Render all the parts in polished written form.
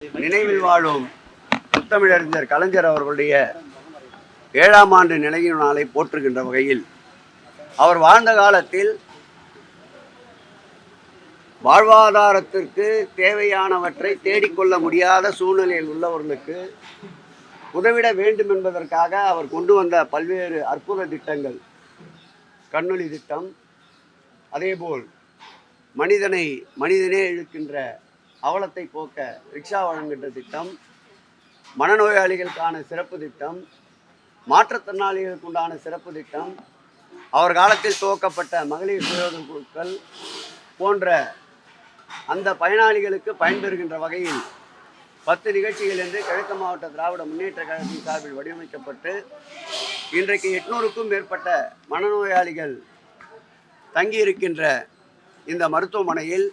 நினைவில் வாழும் முத்தமிழறிஞர் கலைஞர் அவர்களுடைய 7ஆம் ஆண்டு நினைவு நாளை போற்றுகின்ற வகையில் அவர் வாழ்ந்த காலத்தில் வாழ்வாதாரத்திற்கு தேவையானவற்றை தேடிக்கொள்ள முடியாத சூழ்நிலையில் உள்ளவர்களுக்கு உதவிட வேண்டும் என்பதற்காக அவர் கொண்டு வந்த பல்வேறு அற்புத திட்டங்கள், கண்ணொளி திட்டம், அதேபோல் மனிதனே இழுக்கின்ற அவலத்தை போக்க ரிக்ஷா வழங்குகின்ற திட்டம், மனநோயாளிகளுக்கான சிறப்பு திட்டம், மாற்றுத்திறனாளிகளுக்கு உண்டான சிறப்பு திட்டம், அவர் காலத்தில் துவக்கப்பட்ட மகளிர் சுயோதவி குழுக்கள் போன்ற அந்த பயனாளிகளுக்கு பயன்பெறுகின்ற வகையில் 10 நிகழ்ச்சிகள் என்று கிழக்கு மாவட்ட திராவிட முன்னேற்ற கழகத்தின் சார்பில் வடிவமைக்கப்பட்டு இன்றைக்கு 800க்கும் மேற்பட்ட மனநோயாளிகள் தங்கியிருக்கின்ற இந்த மருத்துவமனையில்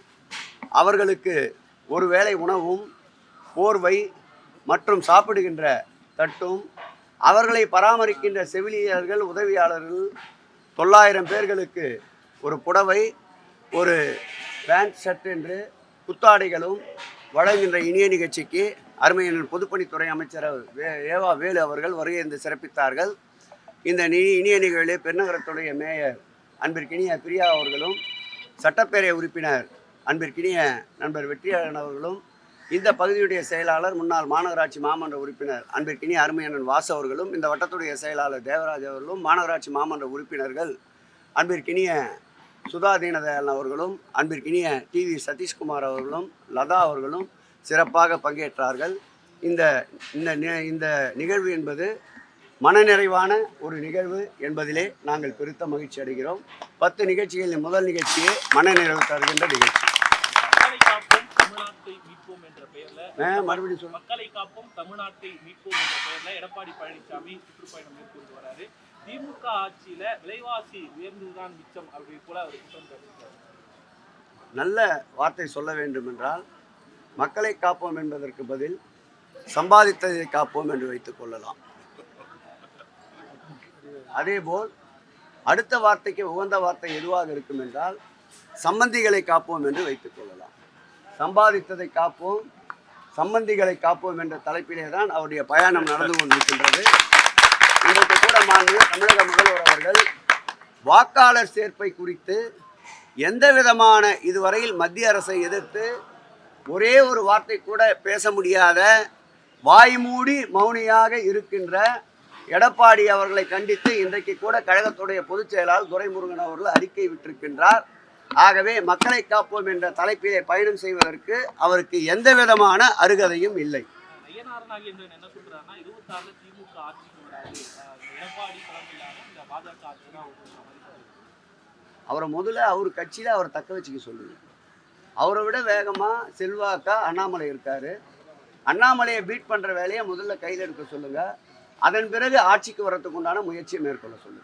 அவர்களுக்கு ஒருவேளை உணவும், போர்வை மற்றும் சாப்பிடுகின்ற தட்டும், அவர்களை பராமரிக்கின்ற செவிலியர்கள், உதவியாளர்கள் 900 பேர்களுக்கு ஒரு புடவை, ஒரு பேண்ட் ஷர்ட் என்று புத்தாடைகளும் வழங்குகின்ற இனிய நிகழ்ச்சிக்கு அருமையின் பொதுப்பணித்துறை அமைச்சர் ஏவா வேலு அவர்கள் வருகை இருந்து சிறப்பித்தார்கள். இந்த இனிய நிகழ்வில் பெருநகரத்துடைய மேயர் அன்பிற்கினிய பிரியா அவர்களும், சட்டப்பேரவை உறுப்பினர் அன்பிற்கினிய நண்பர் வெற்றியாளன் அவர்களும், இந்த பகுதியுடைய செயலாளர் முன்னாள் மாநகராட்சி மாமன்ற உறுப்பினர் அன்பிற்கினிய அருமையண்ணன் வாசு அவர்களும், இந்த வட்டத்துடைய செயலாளர் தேவராஜ் அவர்களும், மாநகராட்சி மாமன்ற உறுப்பினர்கள் அன்பிற்கினிய சுதா தீனதயாளன் அவர்களும், அன்பிற்கினிய டிவி சதீஷ்குமார் அவர்களும், லதா அவர்களும் சிறப்பாக பங்கேற்றார்கள். இந்த நிகழ்வு என்பது மனநிறைவான ஒரு நிகழ்வு என்பதிலே நாங்கள் பெருத்த மகிழ்ச்சி அடைகிறோம். 10 நிகழ்ச்சிகளில் முதல் நிகழ்ச்சியே மனநிறைவு தருகின்ற நிகழ்ச்சி. மறுபடியும் மக்களை காப்போம் தமிழ்நாட்டை மீட்போம் என்ற பெயர்ல எடப்பாடி பழனிசாமி சுற்றுப்பயணம் மேற்கொண்டு வராரு. திமுக ஆட்சியில விலைவாசி உயர்ந்ததுதான் மிச்சம் அப்படி போல அவர் குற்றம் சாட்டினார். நல்ல வார்த்தை சொல்ல வேண்டும் என்றால் மக்களை காப்போம் என்பதற்கு பதில் சம்பாதித்ததை காப்போம் என்று வைத்துக் கொள்ளலாம். அதேபோல் அடுத்த வார்த்தைக்கு உகந்த வார்த்தை எதுவாக இருக்கும் என்றால் சம்பந்திகளை காப்போம் என்று வைத்துக் கொள்ளலாம். சம்பாதித்ததை காப்போம், சம்பந்திகளை காப்போம் என்ற தலைப்பிலே தான் அவருடைய பயணம் நடந்து கொண்டிருக்கின்றது. இன்றைக்கு கூட தமிழக முதல்வர் அவர்கள் வாக்காளர் சேர்ப்பை குறித்து எந்த விதமான இதுவரையில் மத்திய அரசை எதிர்த்து ஒரே ஒரு வார்த்தை கூட பேச முடியாத வாய்மூடி மௌனியாக இருக்கின்ற எடப்பாடி அவர்களை கண்டித்து இன்றைக்கு கூட கழகத்துடைய பொதுச் செயலாளர் துரைமுருகன் அவர்கள் அறிக்கை விட்டிருக்கின்றார். ஆகவே மக்களை காப்போம் என்ற தலைப்பிலே பயணம் செய்வதற்கு அவருக்கு எந்த விதமான அருகதையும் இல்லை. அவரை முதல்ல அவர் கட்சியில் அவர் தக்க வச்சுக்க சொல்லுங்க. அவரை விட வேகமாக செல்வாக்கா அண்ணாமலை இருக்காரு. அண்ணாமலையை பீட் பண்ணுற வேலையை முதல்ல கையில் எடுக்க சொல்லுங்க. அதன் பிறகு ஆட்சிக்கு வரத்துக்கு உண்டான முயற்சியை மேற்கொள்ள சொல்லுங்க.